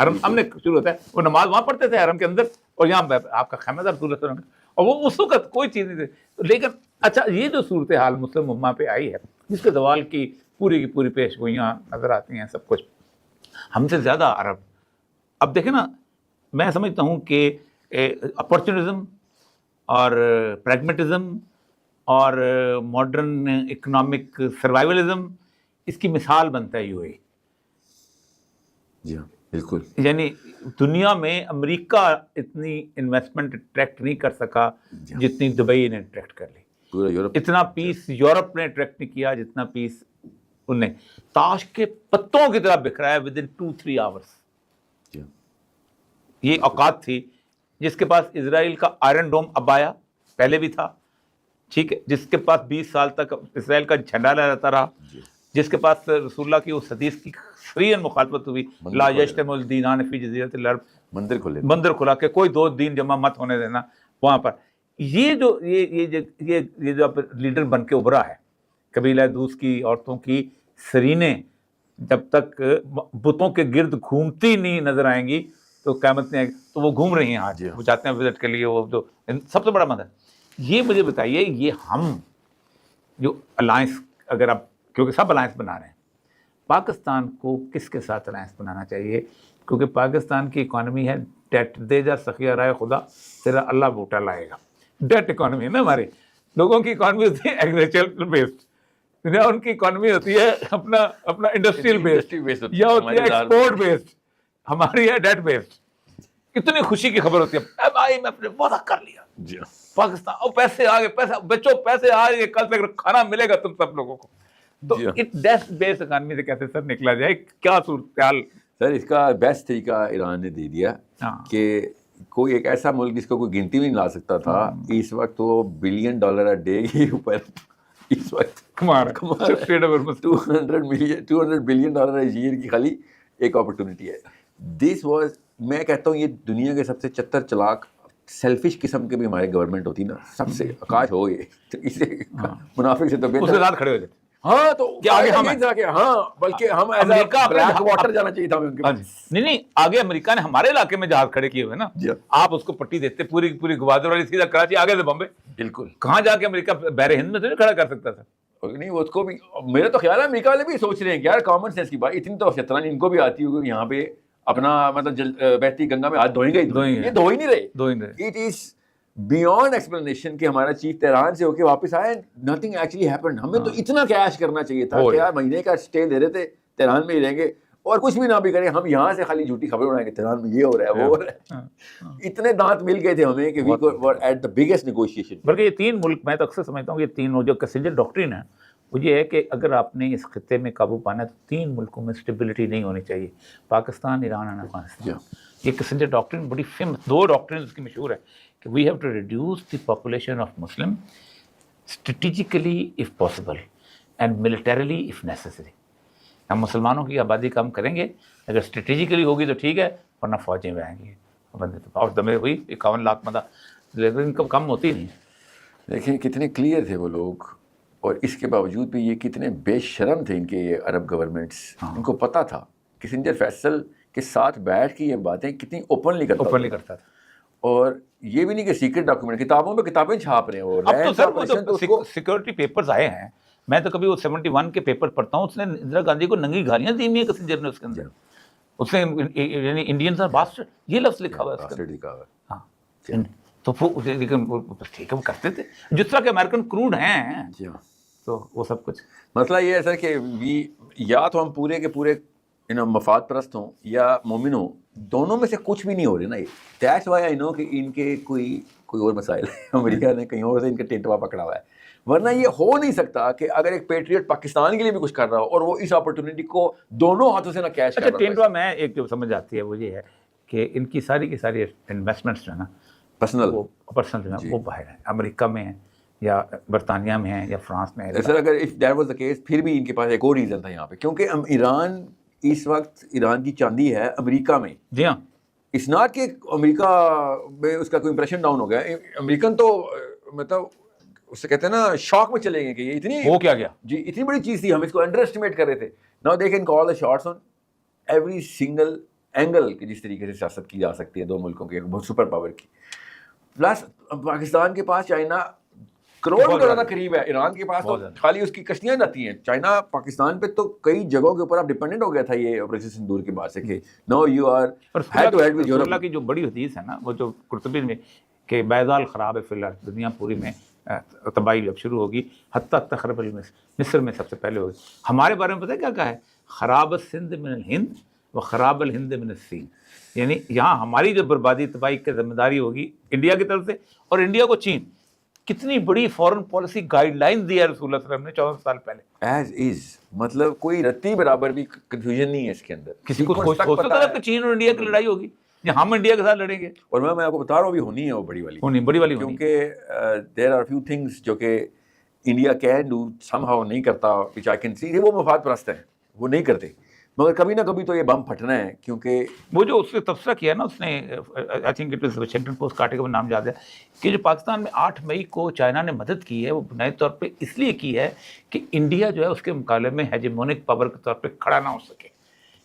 حرم سامنے شروع ہوتا ہے، وہ نماز وہاں پڑھتے تھے حرم کے اندر، اور یہاں آپ کا خیمہ دار رسول اللہ، اور وہ اس وقت کوئی چیز نہیں تھی۔ لیکن اچھا یہ جو صورتحال مسلم امہ پہ آئی ہے، جس کے زوال کی پوری پیش گوئیاں نظر آتی ہیں، سب کچھ ہم سے زیادہ عرب، اب دیکھیں نا، میں سمجھتا ہوں کہ اپورچونزم اور پریگمیٹزم اور ماڈرن اکنامک سروائیولزم اس کی مثال بنتا ہے UAE۔ جی ہاں بالکل، یعنی دنیا میں امریکہ اتنی انویسٹمنٹ اٹریکٹ نہیں کر سکا جتنی دبئی نے اٹریکٹ کر لی، پورا یورپ، اتنا پیس یورپ نے اٹریکٹ نہیں کیا جتنا پیس انہیں تاش کے پتوں کی طرح بکھرا ہے ودن 2-3 آورس۔ یہ اوقات تھی جس کے پاس اسرائیل کا آئرن ڈوم اب آیا، پہلے بھی تھا، ٹھیک ہے، جس کے پاس 20 سال تک اسرائیل کا جھنڈا لہراتا رہا، جس کے پاس رسول اللہ کی اس حدیث کی سریعاً مخالفت ہوئی، لا یجتمع الدینان فی جزیرۃ العرب، مندر کھلا کہ کوئی 2 دین جمع مت ہونے دینا وہاں پر۔ یہ جو لیڈر بن کے ابھرا ہے، قبیلہ دوس کی عورتوں کی سرینے جب تک بتوں کے گرد گھومتی نہیں نظر آئیں گی تو قیامت نہیں آئے گی، تو وہ گھوم رہی ہیں آج، وہ جاتے ہیں وزٹ کے لیے، وہ جو سب سے بڑا مدد۔ یہ مجھے بتائیے، یہ ہم جو الائنس، اگر آپ، کیونکہ سب الائنس بنا رہے ہیں، پاکستان کو کس کے ساتھ الائنس بنانا چاہیے؟ کیونکہ پاکستان کی اکانومی ہے ڈیٹ دے جا سخیہ رائے خدا تیرا اللہ بوٹا لائے گا، ڈیٹ اکانومی ہے نا، ہمارے لوگوں کی اکانومی ہوتی ہے ایگریکلچر بیسڈ، ان کی اکانومی ہوتی ہے اپنا انڈسٹریل بیسڈ یا ہوتی ہے ایکسپورٹ بیسڈ، ہماری ہے ڈیٹ بیسڈ۔ اتنی خوشی کی خبر ہوتی ہے، اب آئی میں اپنے وعدہ کر لیا پاکستان، اور پیسے آ گئے، پیسہ بچوں، پیسے آ گئے، کل تک کھانا ملے گا تم سب لوگوں کو۔ تو ڈیٹ بیسڈ اکانومی سے کیسے سر نکلا جائے؟ کیا صورتحال؟ سر اس کا بیسٹ طریقہ ایران نے دے دیا کہ کوئی ایک ایسا ملک جس کو کوئی گنتی بھی نہیں لا سکتا تھا، اس وقت وہ $1 بلین ڈے کے اوپر اس وقت $200 بلین ایئر کی خالی ایک اپرچونٹی ہے۔ دس واز، میں کہتا ہوں یہ دنیا کے سب سے چتر چلاک سیلفش قسم کے بھی ہمارے گورنمنٹ ہوتی نا، سب سے کاش ہو یہ، تو اسے منافق سے تو اس کے ساتھ کھڑے ہو جاتے۔ ہاں تو بلکہ ہم بلیک واٹر جانا چاہیے تھا ان کے پاس۔ نہیں، آگے امریکہ نے ہمارے علاقے میں جہاز کھڑے کیے ہوئے نا، آپ اس کو پٹی دیتے پوری گوادر والی سیدھا کراچی، آگے سے بمبے، بالکل کہاں جا کے امریکہ بحر ہند میں تو نہیں کھڑا کر سکتا تھا۔ نہیں، اس کو بھی میرا تو خیال ہے امریکہ والے بھی سوچ رہے ہیں کہ یار کامن سینس کی بات، اتنی تو شطرنج ان کو بھی آتی ہوگی، یہاں پہ اپنا مطلب بہتی گنگا میں ہاتھ دھوئیں گے، یہ دھو ہی نہیں رہے۔ اٹ از بیونڈ ایکسپلینیشن کہ ہمارا چیف تہران سے ہو کے واپس آئے، نتھنگ ایکچولی ہیپنڈ۔ ہمیں تو اتنا کیش کرنا چاہیے تھا کہ یار مہینے کا اسٹے دے رہے تھے، تہران میں ہی رہیں گے اور کچھ بھی نہ بھی کریں، ہم یہاں سے خالی جھوٹی خبر اڑائیں گے تہران میں یہ ہو رہا ہے وہ ہو رہا ہے۔ اتنے دانت مل گئے تھے ہمیں کہ we were at the biggest negotiation. بلکہ یہ 3 ملک، میں تو اکثر سمجھتا ہوں یہ 3 جو کسنجر ڈاکٹرین ہے وہ یہ ہے کہ اگر آپ نے اس خطے میں قابو پانا ہے تو 3 ملکوں میں اسٹیبلٹی نہیں ہونی چاہیے، پاکستان، ایران اور افغانستان۔ یہ کسنجر ڈاکٹرین بڑی فیمس، 2 ڈاکٹرین اس کی مشہور ہے کہ we have to reduce the population of Muslim strategically if possible and militarily if necessary. ہم مسلمانوں کی آبادی کم کریں گے، اگر اسٹریٹجیکلی ہوگی تو ٹھیک ہے، ورنہ فوجیں میں آئیں گی بندے تو، اور دمے ہوئی 51 لاکھ مدہ، لیکن ان کو کم ہوتی نہیں۔ دیکھیں کتنے کلیئر تھے وہ لوگ، اور اس کے باوجود بھی یہ کتنے بے شرم تھے ان کے عرب گورنمنٹس، ان کو پتہ تھا کسنجر فیصل کے ساتھ بیٹھ کے یہ باتیں کتنی اوپنلی کرتا تھا. اور یہ بھی نہیں کہ سیکرٹ ڈاکومنٹ کتابوں پہ کتابیں چھاپ رہے ہیں وہ. اب تو سر وہ سیکورٹی پیپرز آئے ہیں. میں تو کبھی وہ 71 کے پیپر پڑھتا ہوں, اس نے اندرا گاندھی کو ننگی گالیاں دی ہوئی ہیں کسی جرنل کے اندر. اس نے یعنی انڈینز آر باسٹرڈ یہ لفظ لکھا ہوا ہے. ہاں تو لیکن ٹھیک ہے وہ کرتے تھے جس طرح کے امریکن کروڈ ہیں. تو وہ سب کچھ مسئلہ یہ ہے سر کہ یا تو ہم پورے کے پورے مفاد پرست ہوں یا مومن ہوں, دونوں میں سے کچھ بھی نہیں ہو رہے نا. یہ دیٹس وائی آئی نو کہ ان کے کوئی اور مسائل ہیں, امریکہ نے کہیں اور سے ان کا ٹینٹوا پکڑا ہوا ہے. ورنہ یہ ہو نہیں سکتا کہ اگر ایک پیٹریٹ پاکستان کے لیے بھی کچھ کر رہا ہو اور وہ اس اپرچونٹی کو دونوں ہاتھوں سے نہ کیش کر رہا ہو. ٹینٹوا میں ایک جو سمجھ آتی ہے وہ یہ ہے کہ ان کی ساری کی ساری انویسٹمنٹس جو ہے نا پرسنل جو ہے وہ باہر ہیں, امریکہ میں ہیں یا برطانیہ میں ہیں یا فرانس میں ہے. سر اگر if that was the case پھر بھی ان کے پاس ایک اور ریزن تھا یہاں پہ, کیونکہ ایران اس وقت ایران کی چاندی ہے امریکہ میں. جی ہاں, اس ناٹ کہ امریکہ میں اس کا کوئی امپریشن ڈاؤن ہو گیا. امریکن تو مطلب اس سے کہتے ہیں نا شاک میں چلے گئے کہ یہ اتنی وہ کیا گیا جی اتنی بڑی چیز تھی, ہم اس کو انڈر اسٹیمیٹ کر رہے تھے. Now they can call the shots on every single angle کہ جس طریقے سے سیاست کی جا سکتی ہے دو ملکوں کی بہت سپر پاور کی. پلس پاکستان کے پاس چائنا کروڑ سے زیادہ قریب ہے, ایران کے پاس تو خالی اس کی کشتیاں جاتی ہیں. چائنا پاکستان پہ تو کئی جگہوں کے اوپر اب ڈیپینڈنٹ ہو گیا تھا یہ آپریشن سندور کے بعد سے کہ no you are head to head with Europe. کی جو بڑی حدیث ہے نا وہ جو قرطبی میں کہ بیضال خراب ہے فی الحال دنیا پوری میں تباہی جب شروع ہوگی حتیٰ تخرب مصر میں سب سے پہلے ہوگی. ہمارے بارے میں پتہ کیا کہا ہے, خراب السند من الہند و خراب الہند من الصین. یعنی یہاں ہماری جو بربادی تباہی کی ذمہ داری ہوگی انڈیا کی طرف سے, اور انڈیا کو چین. کتنی بڑی فورن پالیسی گائیڈ لائن دی ہے رسول اللہ صلی اللہ علیہ وسلم نے 14 سال پہلے. ایز از مطلب کوئی رتی برابر بھی کنفیوژن نہیں ہے اس کے اندر. کسی کو ہو سکتا ہے کہ چین اور انڈیا کی لڑائی ہوگی یا ہم انڈیا کے ساتھ لڑیں گے. اور میں آپ کو بتا رہا ہوں بھی ہونی ہے وہ بڑی والی کیونکہ دیر آر فیو تھنگس جو کہ India can do some how نہیں کرتا وچ آئی کین سی. وہ مفاد پرست ہیں, وہ نہیں کرتے, مگر کبھی نہ کبھی تو یہ بم پھٹنا ہے. کیونکہ وہ جو اس نے تبصرہ کیا نا اس نے I think it was Washington post کا آرٹیکل نام یاد ہے کہ جو پاکستان میں 8 مئی کو چائنا نے مدد کی ہے وہ بنیادی طور پہ اس لیے کی ہے کہ انڈیا جو ہے اس کے مقابلے میں ہیجمونک پاور کے طور پہ کھڑا نہ ہو سکے.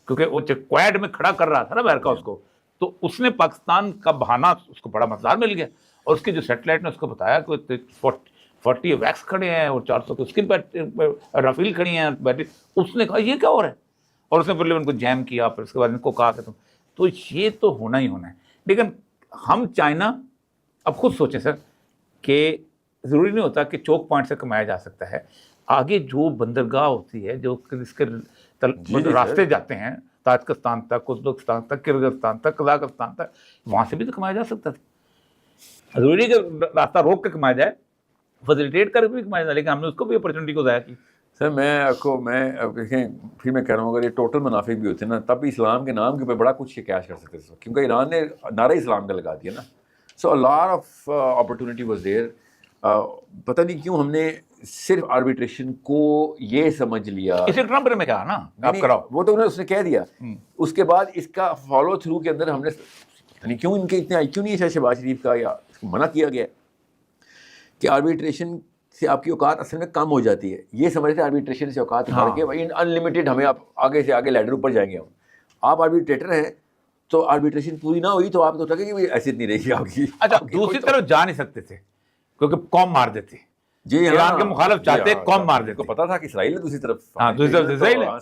کیونکہ وہ جب کویڈ میں کھڑا کر رہا تھا نا امریکہ اس کو, تو اس نے پاکستان کا بہانہ اس کو بڑا مزدار مل گیا. اور اس کے جو سیٹلائٹ نے اس کو بتایا کہ 40 ویکس کھڑے ہیں اور 400 کی اسکن رافیل کھڑی ہیں بیٹری. اس نے کہا یہ کیا ہو رہا ہے, اور اس نے پہلے ان کو جیم کیا, پھر اس کے بعد ان کو کہا کہ تم تو یہ تو ہونا ہی ہونا ہے. لیکن ہم چائنا اب خود سوچیں سر کہ ضروری نہیں ہوتا کہ چوک پوائنٹ سے کمایا جا سکتا ہے. آگے جو بندرگاہ ہوتی ہے جو اس کے راستے جاتے ہیں تاجکستان تک, ازبکستان تک, کرغزستان تک, قزاقستان تک, وہاں سے بھی تو کمایا جا سکتا تھا. ضروری کہ راستہ روک کے کمایا جائے, فیسیلیٹیٹ کر کے بھی کمایا جائے, لیکن ہم نے اس کو بھی اپرچونٹی کو ضائع کی. سر میں دیکھیں پھر میں کہہ رہا ہوں اگر یہ ٹوٹل منافع بھی ہوتے ہیں نا تب بھی اسلام کے نام کے اوپر بڑا کچھ یہ کیش کر سکتے تھے, کیونکہ ایران نے نعرہ اسلام کا لگا دیا نا. So a lot of opportunity was there. پتہ نہیں کیوں ہم نے صرف آربیٹریشن کو یہ سمجھ لیا. اسے ٹرمپ نے کہا نا آپ کراؤ, وہ تو اس نے کہہ دیا. اس کے بعد اس کا فالو تھرو کے اندر ہم نے پتہ نہیں کیوں ان کے اتنے کیوں نہیں ہے شہباز شریف کا یا منع کیا گیا کہ آربیٹریشن سے آپ کی اوقات اصل میں کم ہو جاتی ہے. یہ سمجھتے ہیں آربیٹریشن سے اوقات بڑھ کے ان لمیٹیڈ ہمیں آپ آگے سے آگے لیڈر اوپر جائیں گے. آپ آربیٹریٹر ہیں تو آربیٹریشن پوری نہ ہوئی تو آپ تو لگے کہ حیثیت نہیں رہے گی آپ کی. اچھا دوسری طرف جا نہیں سکتے تھے کیونکہ قوم مار دیتے. جی ایران کے مخالف چاہتے قوم مار دیتے. کو پتا تھا کہ اسرائیل ہے دوسری طرف,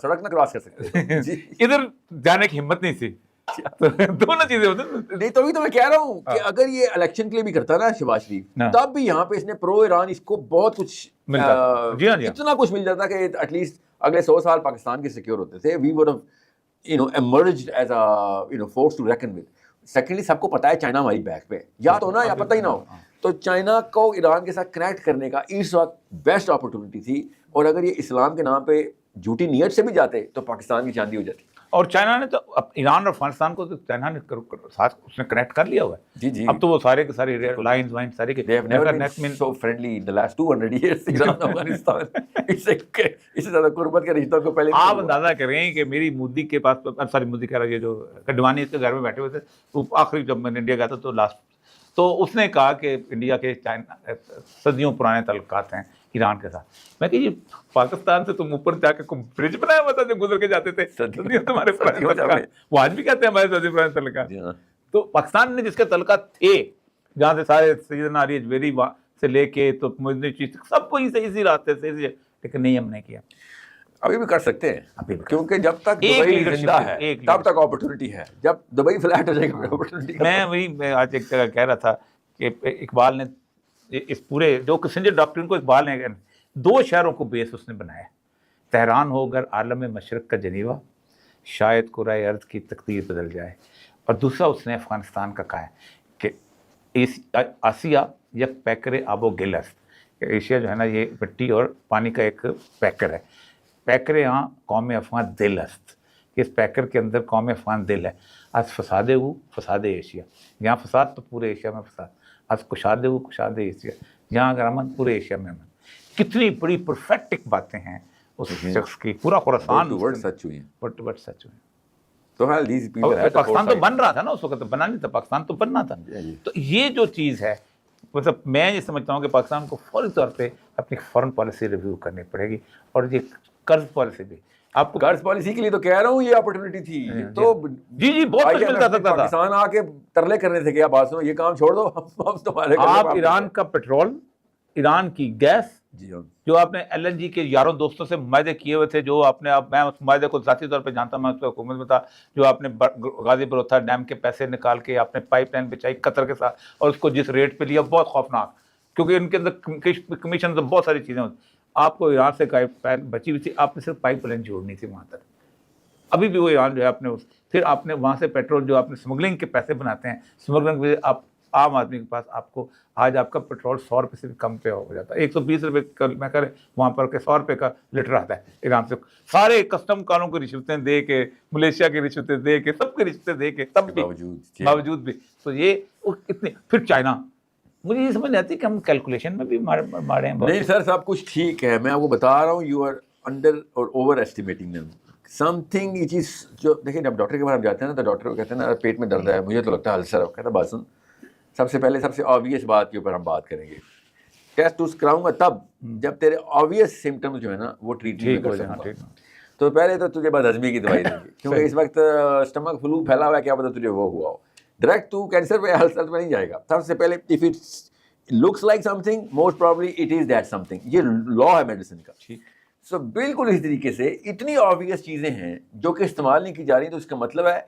سڑک نہ کراس کر سکتے ادھر جانے کی ہمت نہیں تھی. دونوں چیزیں ہوتی نہیں. تو میں کہہ رہا ہوں کہ اگر یہ الیکشن کے لیے بھی کرتا نا شہباز شریف تب بھی یہاں پہ اس نے پرو ایران اس کو بہت کچھ اتنا کچھ مل جاتا کہ ایٹ لیسٹ اگلے 100 سال پاکستان کے سیکیور ہوتے تھے. We would have emerged as a force to reckon with. Secondly سب کو پتا ہے چائنا ہماری بیک پہ, یا تو نا یا پتہ ہی نہ ہو. تو چائنا کو ایران کے ساتھ کنیکٹ کرنے کا اس وقت بیسٹ اپرچونیٹی تھی. اور اگر یہ اسلام کے نام پہ جھوٹی نیت سے بھی جاتے تو پاکستان کی چاندی ہو جاتی. اور چائنا نے تو ایران اور افغانستان کو تو چائنا نے ساتھ اس نے کنیکٹ کر لیا ہوا ہے. جی اب تو وہ سارے کے سارے لائنز وائن سارے کے they have never been so friendly in the last 200 years. Iran Afghanistan اس سے زیادہ قربت کے رشتوں کو پہلے آپ اندازہ کریں کہ میری مودی کے پاس مودی کہہ رہا ہے جو کڈوانی کے گھر میں بیٹھے ہوئے تھے. وہ آخری جب میں انڈیا گیا تھا تو لاسٹ تو اس نے کہا کہ انڈیا کے چائنا صدیوں پرانے تعلقات ہیں ایران کے ساتھ. میں کہ یہ پاکستان سے تم اوپر جا کے برج بنایا ہوا تھا جو گزر کے جاتے تھے, صدیوں تمہارے پرانے تعلقات, وہ آج بھی کہتے ہیں ہمارے صدیوں پرانے تعلقات. تو پاکستان نے جس کے تعلقات تھے, جہاں سے سارے سیدنا علی اجمیری سے لے کے تو سب کو صحیح راستے سے, لیکن نہیں ہم نے کیا. ابھی بھی کر سکتے ہیں, کیونکہ جب تک دبئی زندہ ہے تب تک اپرچونٹی ہے, جب دبئی فلیٹ ہو جائے گا اپرچونٹی. میں آج ایک جگہ کہہ رہا تھا کہ اقبال نے اس پورے جو کسنجر ڈاکٹرن کو اقبال نے 2 شہروں کو بیس اس نے بنایا. تہران ہو گر عالم مشرق کا جنیوا, شاید کرۂ ارض کی تقدیر بدل جائے. اور دوسرا اس نے افغانستان کا کہا ہے کہ آسیہ یک پیکر آب و گل است. ایشیا جو ہے نا یہ مٹی اور پانی کا ایک پیکر ہے. پیکر یہاں قوم افغان دل است, اس پیکر کے اندر قوم افغان دل ہے. آج فسادے ہو فساد ایشیا, یہاں فساد تو پورے ایشیا میں فساد. آج کشادے ہو کشاد ایشیا, یہاں اگر امن پورے ایشیا میں امن. کتنی بڑی پرفیکٹ باتیں ہیں اس شخص کی, پورا خراسان سچ ہوئی ہیں, بٹ سچ ہوئی. تو پاکستان تو بن رہا تھا نا اس وقت, بنا نہیں تھا, پاکستان تو بننا تھا. تو یہ جو چیز ہے مطلب میں یہ سمجھتا ہوں کہ پاکستان کو فوری طور پہ اپنی فارن پالیسی ریویو کرنی پڑے گی. اور یہ قرض پالیسی بھی, آپ کو قرض پالیسی کے لیے تو کہہ رہا ہوں یہ اپرچونٹی تھی. تو جی بہت کچھ مل سکتا تھا. پاکستان آ کے ترلے کرنے تھے کہ آپ بات سنو, یہ کام چھوڑ دو, ہم تمہارے. آپ ایران کا پیٹرول, ایران کی گیس, جو آپ نے LNG کے یاروں دوستوں سے معاہدے کیے ہوئے تھے, جو آپ نے, میں اس معاہدے کو ذاتی طور پہ جانتا ہوں, میں اس پہ حکومت میں تھا, جو آپ نے غازی بروتھا ڈیم کے پیسے نکال کے آپ نے پائپ لائن بچائی قطر کے ساتھ, اور اس کو جس ریٹ پہ لیا بہت خوفناک, کیونکہ ان کے اندر کمیشن سے بہت ساری چیزیں ہوتی. آپ کو ایران سے بچی ہوئی تھی, آپ نے صرف پائپ لائن جوڑنی تھی وہاں تک. ابھی بھی وہ ایران جو ہے آپ نے پھر آپ نے وہاں سے پیٹرول جو آپ نے اسمگلنگ کے پیسے بناتے ہیں, اسمگلنگ آپ عام آدمی کے پاس آپ کو آج آپ کا پیٹرول 100 روپے سے بھی کم پہ ہو جاتا ہے. 120 روپے کا میں کرے وہاں پر کہ 100 روپے کا لیٹر آتا ہے ایران سے. سارے کسٹم کاروں کو رشوتیں دے کے, ملیشیا کی رشوتیں دے کے, سب کی رشوتیں دے کے, تب بھی باوجود بھی. تو یہ اتنے. پھر چائنا, مجھے یہ سمجھ نہیں آتی کہ ہم کیلکولیشن میں بھی مارے ہیں. نہیں سر, سب کچھ ٹھیک ہے, میں آپ کو بتا رہا ہوں یو آر انڈر اور over estimating them. Some thing یہ چیز جو دیکھیں, جب ڈاکٹر کے پاس جاتے ہیں نا تو ڈاکٹر کو کہتے ہیں نا پیٹ میں درد ہے, مجھے تو لگتا ہے السر ہے. کہتا ہے بات سن, سب سے پہلے سب سے آبویس بات کے اوپر ہم بات کریں گے. ٹیسٹ ٹوسٹ کراؤں گا تب جب تیرے آبویس سمٹم جو ہے نا وہ ٹریٹمنٹ کر سکوں گا. تو پہلے تو تجھے بد ہضمی کی دوائی دیں گے, کیونکہ اس وقت اسٹمک فلو پھیلا ہوا ہے, کیا پتا تجھے وہ ہوا ہو. ڈائریکٹ تو کینسر پہ السر پہ نہیں جائے گا. سب سے پہلے if it looks like some thing, most probably it is that some thing. یہ لا ہے میڈیسن کا. سو بالکل اسی طریقے سے اتنی آبویس چیزیں ہیں جو کہ استعمال نہیں کی جا رہی, تو اس کا مطلب ہے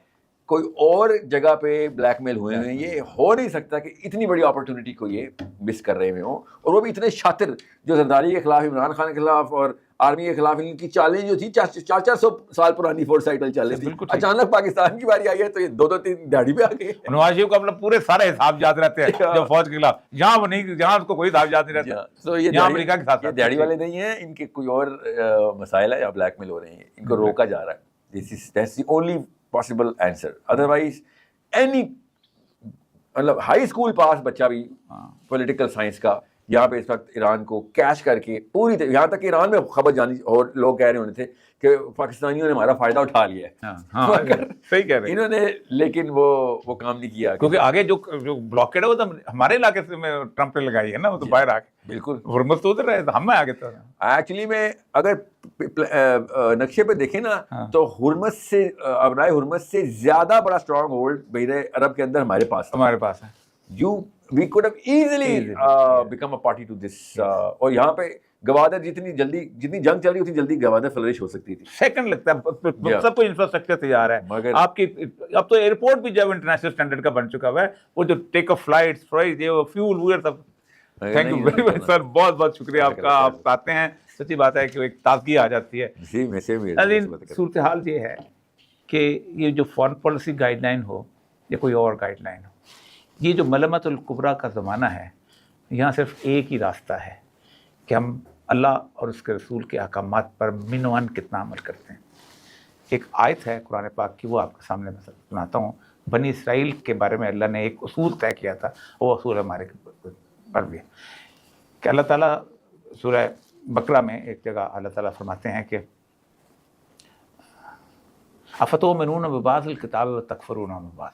کوئی اور جگہ پہ بلیک میل ہوئے ہیں. یہ ہو نہیں سکتا کہ اتنی بڑی اپرچونٹی کو یہ مس کر رہے ہوئے ہوں, اور وہ بھی اتنے شاطر, جو زرداری کے خلاف, عمران خان کے خلاف اور آرمی کے خلاف ان کی چالیں جو تھی 400 سال پرانی فور سائٹل چالیں تھی, اچانک پاکستان کی باری آئی ہے تو یہ 2-3 دہاڑی پہ آ گئے. نواز شریف کو اپنا پورے سارے حساب یاد رہتے ہیں جو فوج کے خلاف, یہاں وہ نہیں, یہاں اس کو کوئی حساب یاد نہیں رہتا. تو یہ امریکہ کے ساتھ دہاڑی والے نہیں ہیں, ان کے کوئی اور مسائل ہے یا بلیک میل ہو رہے ہیں, ان کو روکا جا رہا ہے. That's the only possible answer. Otherwise any مطلب ہائی اسکول پاس بچہ بھی پولیٹیکل سائنس کا یہاں پہ اس وقت ایران کو کیش کر کے پوری طرح, یہاں تک کہ ایران میں خبر جانی اور لوگ کہہ رہے ہونے تھے کہ پاکستانیوں نے ہمارا فائدہ اٹھا لیا ہے. صحیح کہہ رہے ہیں انہوں نے, لیکن وہ کام نہیں کیا, کیونکہ آگے جو بلاکیڈ ہے وہ تو ہمارے علاقے سے میں ٹرمپ نے لگائی ہے نا, وہ تو باہر آ کے بالکل ہرمز تو ادھر رہے, ہم میں آگے. تو ایکچولی میں اگر نقشے پہ دیکھیں نا تو ہرمز سے, ابنائے ہرمز سے زیادہ بڑا اسٹرانگ ہولڈ بحر عرب کے اندر ہمارے پاس ہے. We could have easily become a party to this. اور یہاں پہ گوادر جتنی جتنی جنگ چل رہی اتنی جلدی گوادر فلرش ہو سکتی تھی. سیکنڈ لگتا ہے, سب کچھ انفراسٹرکچر تیار ہے. مگر آپ کی اب تو ایئرپورٹ بھی جب انٹرنیشنل اسٹینڈرڈ کا بن چکا ہوا ہے, وہ جو ٹیک آف فلائٹس, فیول وغیرہ سب. تھینک یو ویری مچ سر, بہت بہت شکریہ آپ کا. آپ آتے ہیں, سچی بات ہے کہ ایک تازگی آ جاتی ہے. صورتحال یہ ہے کہ یہ جو فارن پالیسی گائیڈ لائن ہو یا کوئی اور گائیڈ لائن ہو, یہ جو ملمت الکبریٰ کا زمانہ ہے, یہاں صرف ایک ہی راستہ ہے کہ ہم اللہ اور اس کے رسول کے احکامات پر منوان کتنا عمل کرتے ہیں. ایک آیت ہے قرآن پاک کی, وہ آپ کے سامنے میں سناتا ہوں. بنی اسرائیل کے بارے میں اللہ نے ایک اصول طے کیا تھا, وہ اصول ہمارے پر بھی ہے کہ اللہ تعالیٰ سورہ بقرہ میں ایک جگہ اللہ تعالیٰ فرماتے ہیں کہ افتؤمنون ببعض الکتاب وتکفرون ببعض,